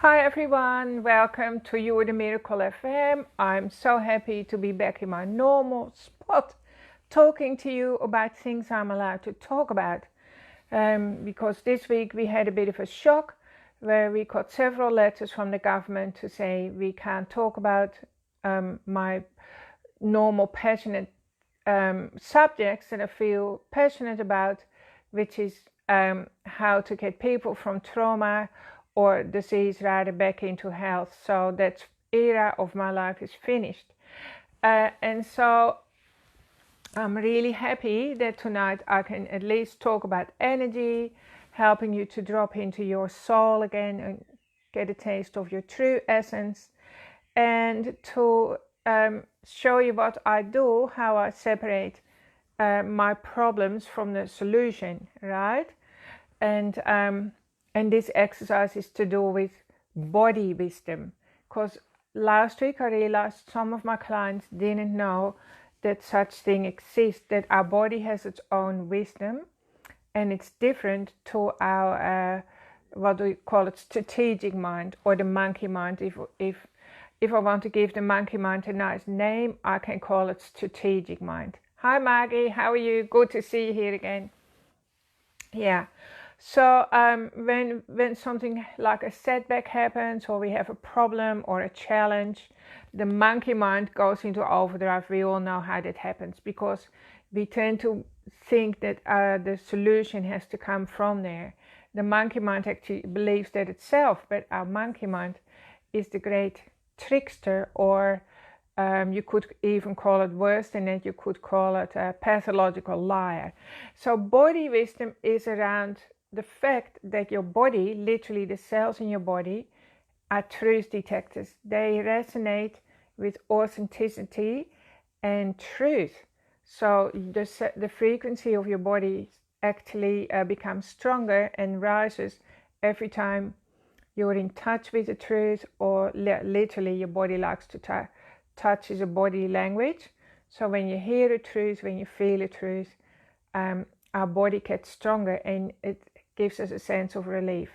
Hi everyone, welcome to You the Miracle FM. I'm so happy to be back in my normal spot talking to you about things I'm allowed to talk about. Because this week we had a bit of a shock where we got several letters from the government to say we can't talk about my normal passionate subjects that I feel passionate about, which is how to get people from trauma or disease rather back into health. So that era of my life is finished. And so I'm really happy that tonight I can at least talk about energy, helping you to drop into your soul again and get a taste of your true essence, and to show you what I do, how I separate my problems from the solution, right? And this exercise is to do with body wisdom, because last week I realized some of my clients didn't know that such thing exists, that our body has its own wisdom, and it's different to our what do we call it, strategic mind, or the monkey mind. If I want to give the monkey mind a nice name, I can call it strategic mind. Hi Maggie, how are you? Good to see you here again. Yeah. So when something like a setback happens, or we have a problem or a challenge, the monkey mind goes into overdrive. We all know how that happens, because we tend to think that the solution has to come from there. The monkey mind actually believes that itself, but our monkey mind is the great trickster, or you could even call it worse than that. You could call it a pathological liar. So body wisdom is around the fact that your body, literally the cells in your body, are truth detectors. They resonate with authenticity and truth. So the frequency of your body actually becomes stronger and rises every time you're in touch with the truth, or literally your body likes to touch is a body language. So when you hear the truth, when you feel the truth, our body gets stronger, and it gives us a sense of relief.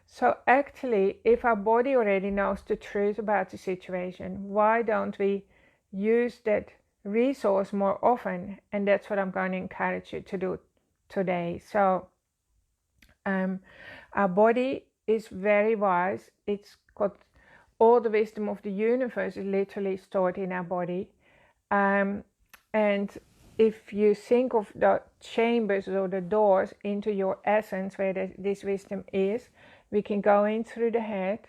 So actually, if our body already knows the truth about the situation, why don't we use that resource more often? And that's what I'm going to encourage you to do today. So our body is very wise. It's got all the wisdom of the universe is literally stored in our body. And if you think of the chambers or the doors into your essence, where this wisdom is, we can go in through the head,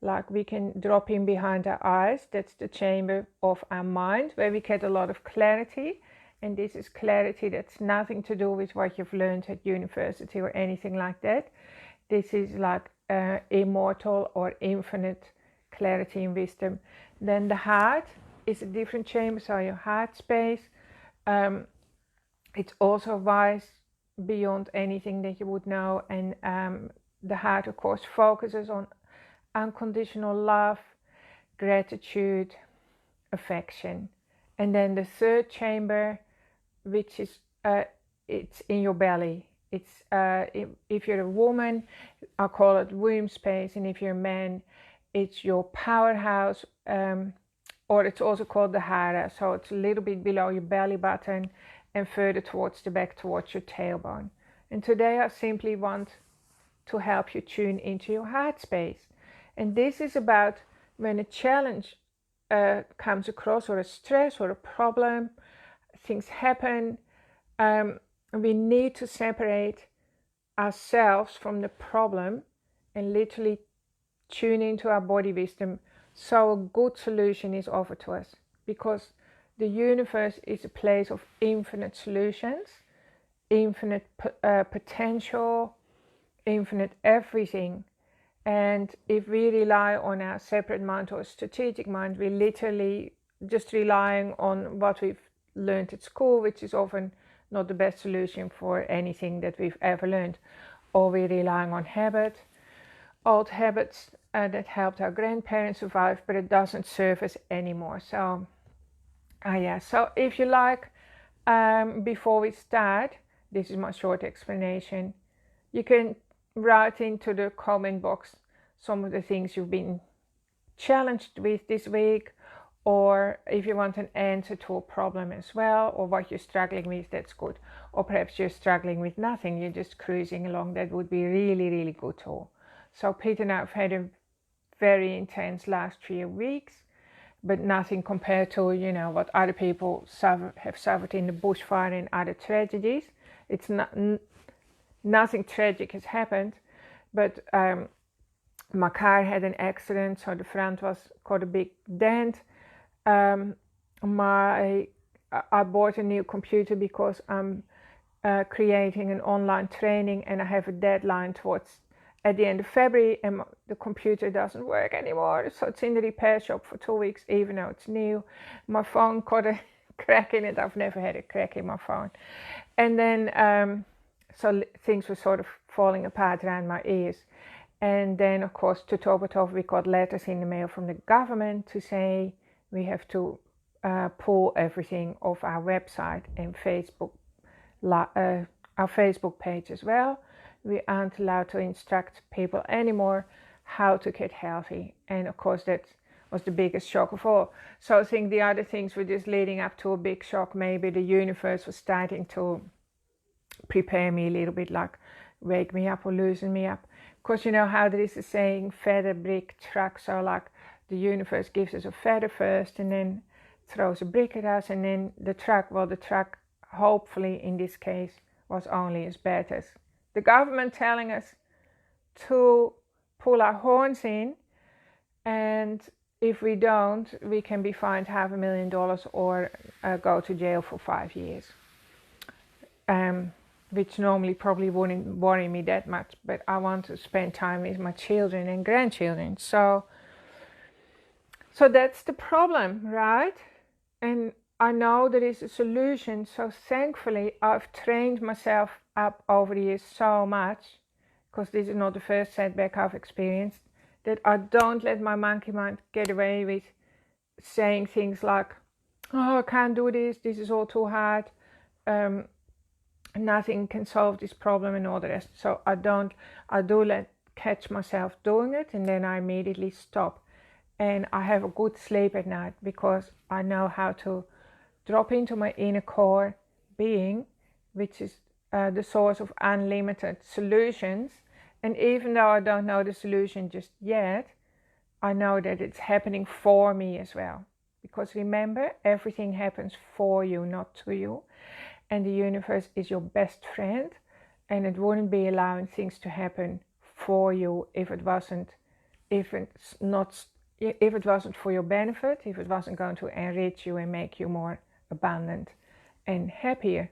like we can drop in behind our eyes. That's the chamber of our mind, where we get a lot of clarity. And this is clarity that's nothing to do with what you've learned at university or anything like that. This is like immortal or infinite clarity and wisdom. Then the heart is a different chamber, so your heart space. It's also wise beyond anything that you would know. And the heart, of course, focuses on unconditional love, gratitude, affection. And then the third chamber, which is it's in your belly. It's if you're a woman, I call it womb space, and if you're a man, it's your powerhouse, or it's also called the hara. So it's a little bit below your belly button and further towards the back, towards your tailbone. And today I simply want to help you tune into your heart space. And this is about when a challenge comes across, or a stress or a problem, things happen, we need to separate ourselves from the problem and literally tune into our body wisdom, so a good solution is offered to us. Because the universe is a place of infinite solutions, infinite potential, infinite everything. And if we rely on our separate mind or strategic mind, we're literally just relying on what we've learned at school, which is often not the best solution for anything that we've ever learned. Or we're relying on old habits that helped our grandparents survive, but it doesn't serve us anymore. So so if you like, before we start, this is my short explanation, you can write into the comment box some of the things you've been challenged with this week, or if you want an answer to a problem as well, or what you're struggling with, that's good. Or perhaps you're struggling with nothing, you're just cruising along, that would be really, really good too. So Peter and I have had a very intense last 3 weeks, but nothing compared to, what other people have suffered in the bushfire and other tragedies. It's not, nothing tragic has happened, but my car had an accident, so the front was got a big dent. I bought a new computer because I'm creating an online training, and I have a deadline at the end of February, and the computer doesn't work anymore, so it's in the repair shop for 2 weeks, even though it's new. My phone got a crack in it. I've never had a crack in my phone. And then so things were sort of falling apart around my ears. And then, of course, to top it off, we got letters in the mail from the government to say we have to pull everything off our website and Facebook, our Facebook page as well. We aren't allowed to instruct people anymore how to get healthy. And of course, that was the biggest shock of all. So I think the other things were just leading up to a big shock. Maybe the universe was starting to prepare me a little bit, like wake me up or loosen me up. Because you know how there is a saying, feather, brick, truck. So like the universe gives us a feather first and then throws a brick at us, and then the truck, hopefully in this case, was only as bad as the government telling us to pull our horns in, and if we don't, we can be fined $500,000 or go to jail for 5 years. Which normally probably wouldn't worry me that much, but I want to spend time with my children and grandchildren. So that's the problem, right? And I know there is a solution. So thankfully, I've trained myself up over the years so much, because this is not the first setback I've experienced, that I don't let my monkey mind get away with saying things like, oh, I can't do this is all too hard, nothing can solve this problem and all the rest. So I do catch myself doing it, and then I immediately stop. And I have a good sleep at night because I know how to drop into my inner core being, which is the source of unlimited solutions. And even though I don't know the solution just yet, I know that it's happening for me as well. Because remember, everything happens for you, not to you. And the universe is your best friend, and it wouldn't be allowing things to happen for you if it wasn't for your benefit, if it wasn't going to enrich you and make you more abundant and happier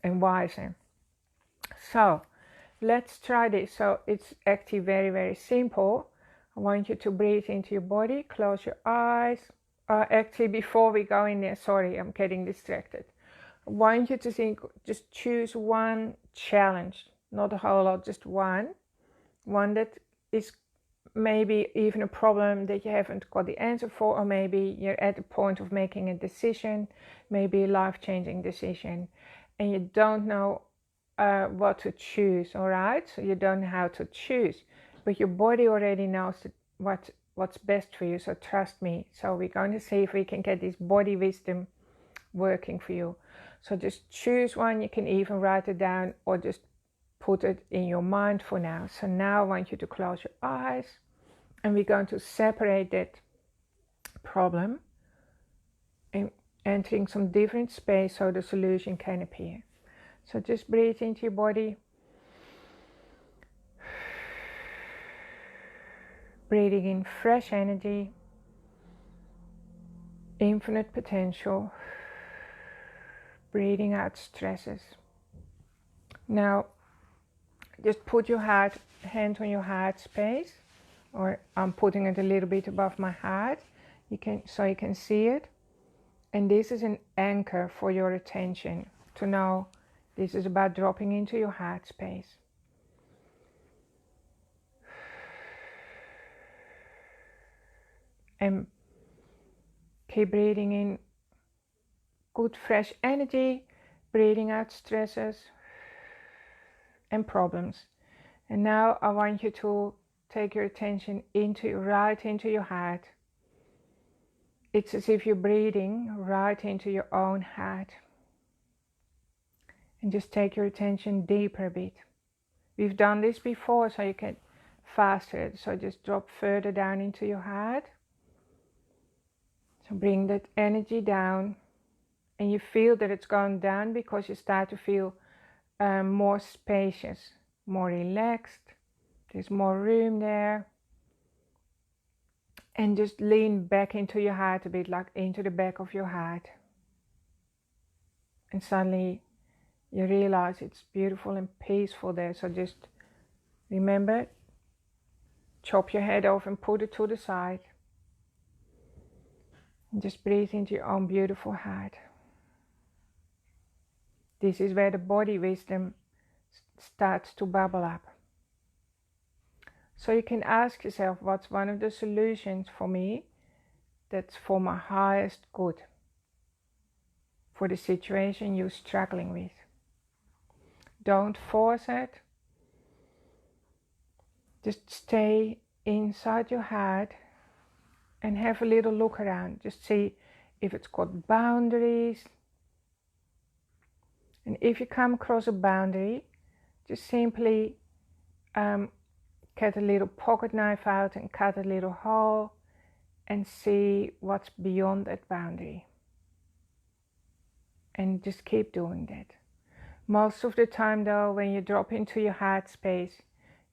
and wiser. So let's try this. So it's actually very, very simple. I want you to breathe into your body, close your eyes. Actually, before we go in there, sorry, I'm getting distracted. I want you to just choose one challenge, not a whole lot, just one that is maybe even a problem that you haven't got the answer for, or maybe you're at the point of making a decision, maybe a life-changing decision, and you don't know what to choose, all right? So you don't know how to choose, but your body already knows what's best for you, so trust me. So we're going to see if we can get this body wisdom working for you. So just choose one. You can even write it down or just put it in your mind for now. So now I want you to close your eyes, and we're going to separate that problem and entering some different space so the solution can appear. So just breathe into your body. Breathing in fresh energy, infinite potential. Breathing out stresses. Now, just put your hand on your heart space, or I'm putting it a little bit above my heart, so you can see it. And this is an anchor for your attention to know this is about dropping into your heart space. And keep breathing in good fresh energy, breathing out stresses and problems. And now I want you to take your attention right into your head. It's as if you're breathing right into your own head. And just take your attention deeper a bit. We've done this before, so you can faster it. So just drop further down into your head. So bring that energy down. And you feel that it's gone down because you start to feel more spacious, more relaxed. There's more room there. And just lean back into your head a bit, like into the back of your head. And suddenly you realize it's beautiful and peaceful there. So just remember, chop your head off and put it to the side. And just breathe into your own beautiful head. This is where the body wisdom starts to bubble up. So you can ask yourself, what's one of the solutions for me that's for my highest good, for the situation you're struggling with. Don't force it. Just stay inside your head and have a little look around. Just see if it's got boundaries. And if you come across a boundary, just simply get a little pocket knife out and cut a little hole and see what's beyond that boundary. And just keep doing that. Most of the time though, when you drop into your heart space,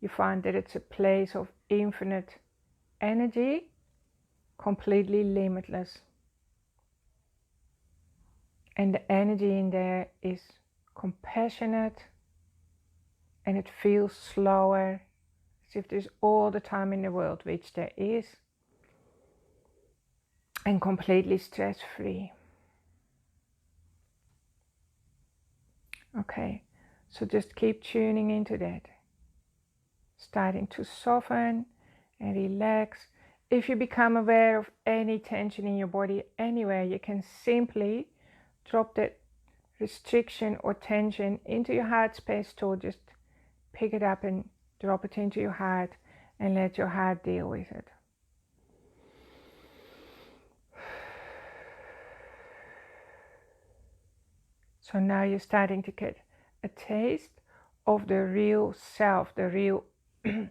you find that it's a place of infinite energy, completely limitless. And the energy in there is compassionate, and it feels slower, as if there's all the time in the world, which there is, and completely stress-free. Okay, so just keep tuning into that, starting to soften and relax. If you become aware of any tension in your body anywhere, you can simply drop that restriction or tension into your heart space too. Just pick it up and drop it into your heart and let your heart deal with it. So now you're starting to get a taste of the real self, the real the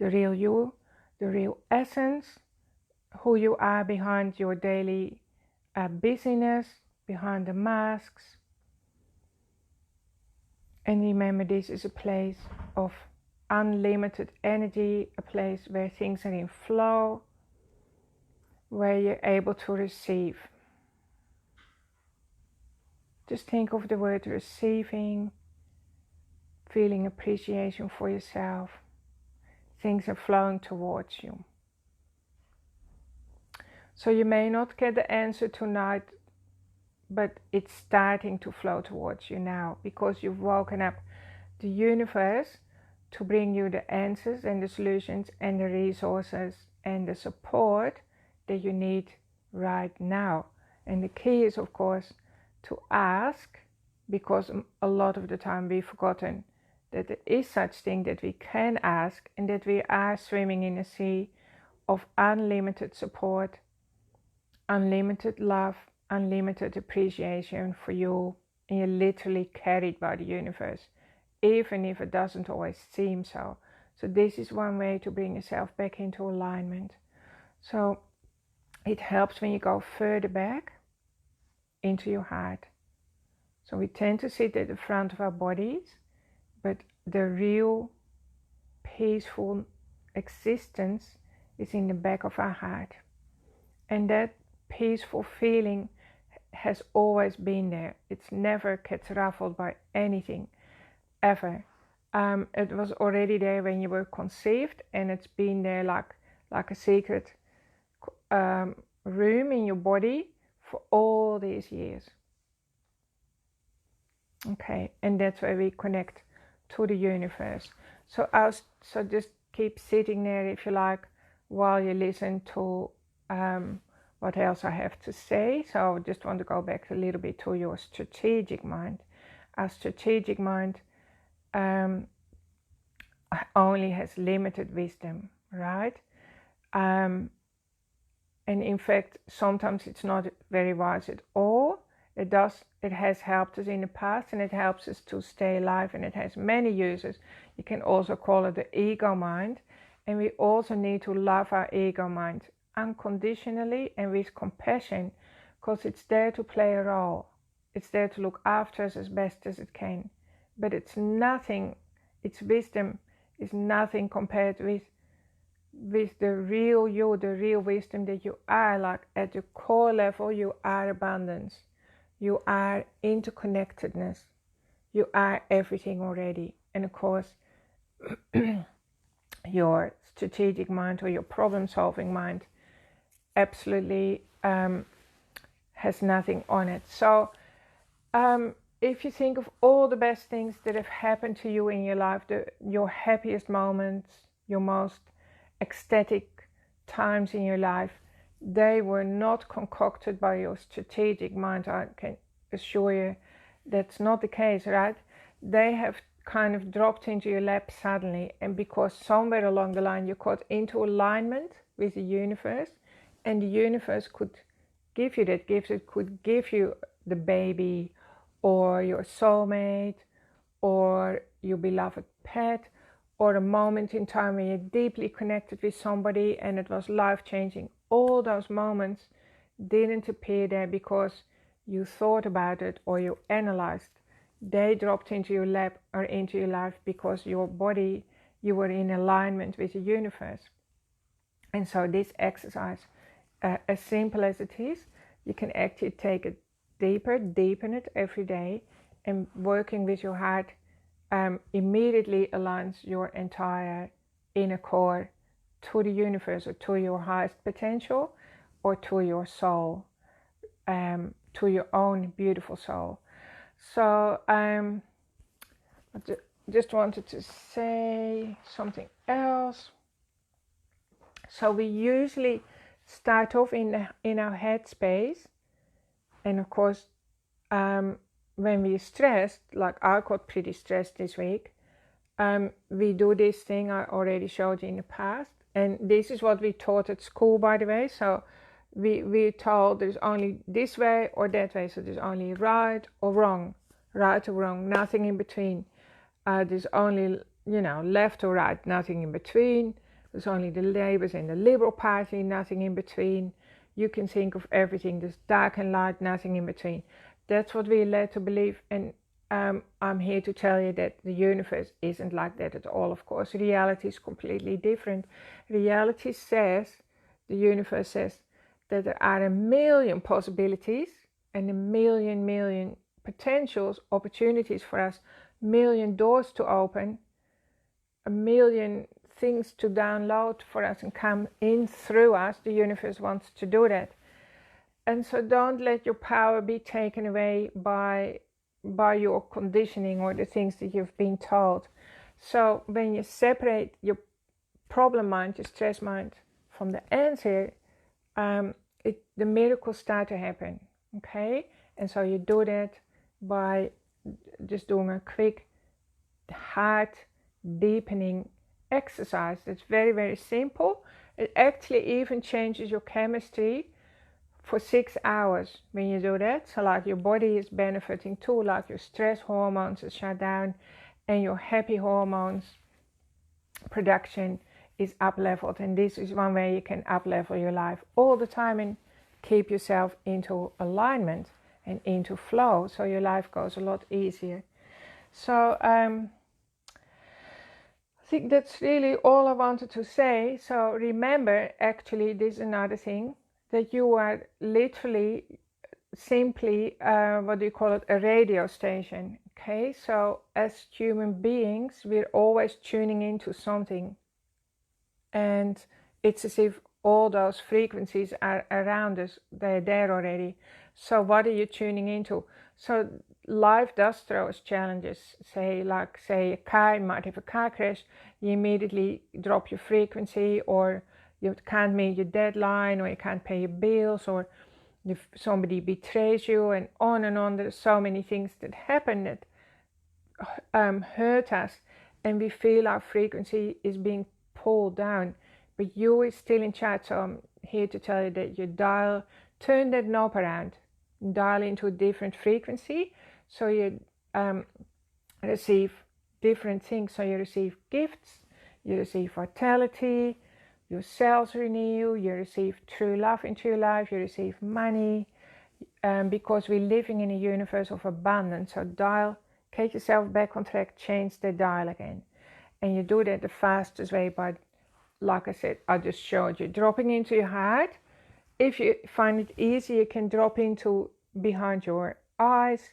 real you, the real essence, who you are behind your daily busyness, behind the masks. And remember, this is a place of unlimited energy, a place where things are in flow, where you're able to receive. Just think of the word receiving, feeling appreciation for yourself. Things are flowing towards you. So you may not get the answer tonight, but it's starting to flow towards you now, because you've woken up the universe to bring you the answers and the solutions and the resources and the support that you need right now. And the key is, of course, to ask, because a lot of the time we've forgotten that there is such thing that we can ask, and that we are swimming in a sea of unlimited support, unlimited love, unlimited appreciation for you, and you're literally carried by the universe, even if it doesn't always seem so. So this is one way to bring yourself back into alignment. So it helps when you go further back into your heart. So we tend to sit at the front of our bodies, but the real peaceful existence is in the back of our heart. And that peaceful feeling has always been there. It's never gets ruffled by anything, ever. It was already there when you were conceived, and it's been there like a secret room in your body for all these years. Okay, and that's where we connect to the universe. So just keep sitting there, if you like, while you listen to what else I have to say. So I just want to go back a little bit to your strategic mind. Our strategic mind only has limited wisdom, right? And in fact, sometimes it's not very wise at all. It has helped us in the past, and it helps us to stay alive, and it has many uses. You can also call it the ego mind. And we also need to love our ego mind unconditionally and with compassion, because it's there to play a role. It's there to look after us as best as it can. But it's nothing, its wisdom is nothing compared with the real you, the real wisdom that you are. Like at the core level, you are abundance. You are interconnectedness. You are everything already. And of course, your strategic mind or your problem-solving mind absolutely has nothing on it. So if you think of all the best things that have happened to you in your life, your happiest moments, your most ecstatic times in your life, they were not concocted by your strategic mind. I can assure you that's not the case, right? They have kind of dropped into your lap suddenly, and because somewhere along the line you got into alignment with the universe, and the universe could give you that gift. It could give you the baby, or your soulmate, or your beloved pet, or a moment in time when you're deeply connected with somebody and it was life-changing. All those moments didn't appear there because you thought about it or you analyzed. They dropped into your lap or into your life because your body, you were in alignment with the universe. And so this exercise, as simple as it is, you can actually take it deeper, deepen it every day, and working with your heart immediately aligns your entire inner core to the universe, or to your highest potential, or to your soul, to your own beautiful soul. So I just wanted to say something else. So we usually start off in our head space, and of course when we're stressed, like I got pretty stressed this week, we do this thing I already showed you in the past, and this is what we taught at school, by the way. So we're told there's only this way or that way, so there's only right or wrong, nothing in between. There's only, left or right, nothing in between. There's only the Labours and the Liberal Party, nothing in between. You can think of everything, there's dark and light, nothing in between. That's what we're led to believe, and I'm here to tell you that the universe isn't like that at all. Of course, reality is completely different. Reality says, the universe says, that there are a million possibilities and a million potentials, opportunities for us, million doors to open, a million things to download for us and come in through us. The universe wants to do that. And so don't let your power be taken away by your conditioning or the things that you've been told. So when you separate your problem mind, your stress mind, from the answer, the miracles start to happen. Okay? And so you do that by just doing a quick heart deepening exercise. It's very, very simple. It actually even changes your chemistry for 6 hours when you do that. So like your body is benefiting too, like your stress hormones are shut down and your happy hormones production is up leveled. And this is one way you can up level your life all the time and keep yourself into alignment and into flow, so your life goes a lot easier. So I think that's really all I wanted to say. So remember, actually, this is another thing, that you are literally simply, what do you call it, a radio station. Okay, so as human beings, we're always tuning into something, and it's as if all those frequencies are around us, they're there already. So what are you tuning into? So life does throw us challenges. Say a car, you might have a car crash, you immediately drop your frequency, or you can't meet your deadline, or you can't pay your bills, or if somebody betrays you, and on and on. There's so many things that happen that hurt us, and we feel our frequency is being pulled down, but you is still in charge. So I'm here to tell you that you turn that knob around, dial into a different frequency, so you receive different things. So you receive gifts, you receive vitality, your cells renew, you receive true love into your life, you receive money, because we're living in a universe of abundance. So get yourself back on track, change the dial again. And you do that the fastest way by, like I said, I just showed you, dropping into your heart. If you find it easy, you can drop into behind your eyes,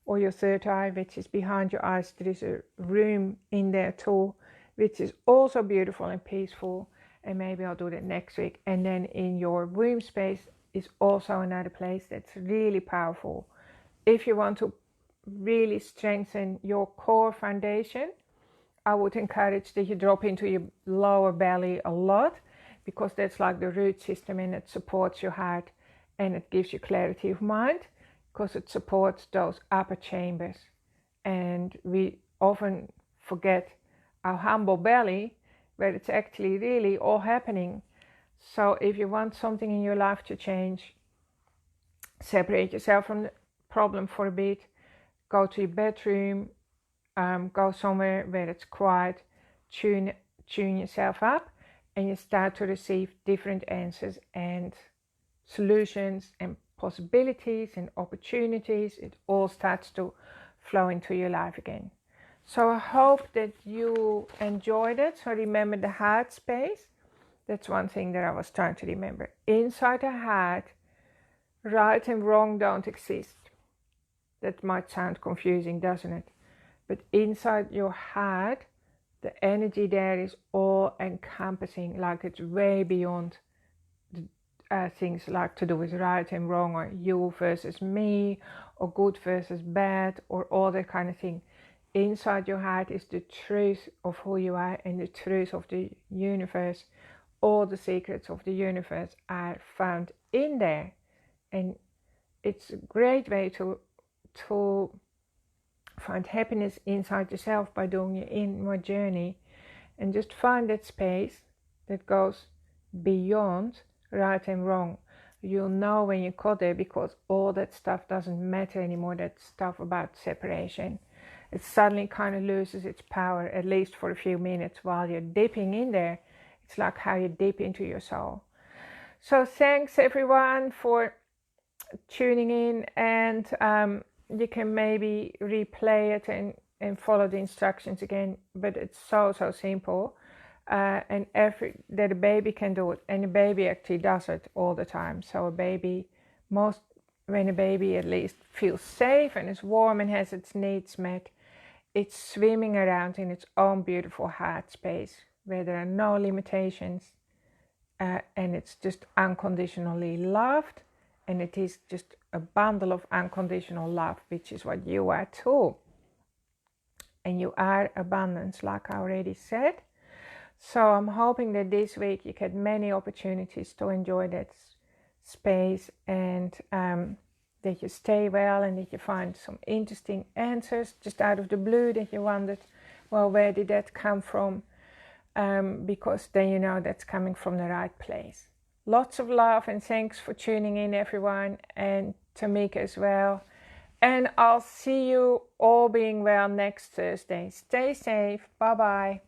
or your third eye, which is behind your eyes. There is a room in there too, which is also beautiful and peaceful. And maybe I'll do that next week. And then in your womb space is also another place that's really powerful. If you want to really strengthen your core foundation, I would encourage that you drop into your lower belly a lot, because that's like the root system, and it supports your heart and it gives you clarity of mind, because it supports those upper chambers. And we often forget our humble belly, where it's actually really all happening. So if you want something in your life to change, separate yourself from the problem for a bit, go to your bedroom, go somewhere where it's quiet, tune yourself up, and you start to receive different answers and solutions and possibilities and opportunities. It all starts to flow into your life again. So I hope that you enjoyed it. So remember the heart space. That's one thing that I was trying to remember. Inside the heart, right and wrong don't exist. That might sound confusing, doesn't it? But inside your heart, the energy there is all encompassing, like it's way beyond things like to do with right and wrong, or you versus me, or good versus bad, or all that kind of thing. Inside your heart is the truth of who you are and the truth of the universe. All the secrets of the universe are found in there. And it's a great way to find happiness inside yourself by doing your inward journey, and just find that space that goes beyond right and wrong. You'll know when you got there, because all that stuff doesn't matter anymore. That stuff about separation, it suddenly kind of loses its power, at least for a few minutes while you're dipping in there. It's like how you dip into your soul. So thanks everyone for tuning in, and you can maybe replay it and follow the instructions again, but it's so simple, and that a baby can do it, and a baby actually does it all the time. So when a baby at least feels safe and is warm and has its needs met, it's swimming around in its own beautiful heart space where there are no limitations, and it's just unconditionally loved. And it is just a bundle of unconditional love, which is what you are too. And you are abundance, like I already said. So I'm hoping that this week you get many opportunities to enjoy that space, and that you stay well, and that you find some interesting answers just out of the blue, that you wondered, well, where did that come from? Because then you know that's coming from the right place. Lots of love, and thanks for tuning in, everyone, and Tamika as well. And I'll see you all being well next Thursday. Stay safe. Bye-bye.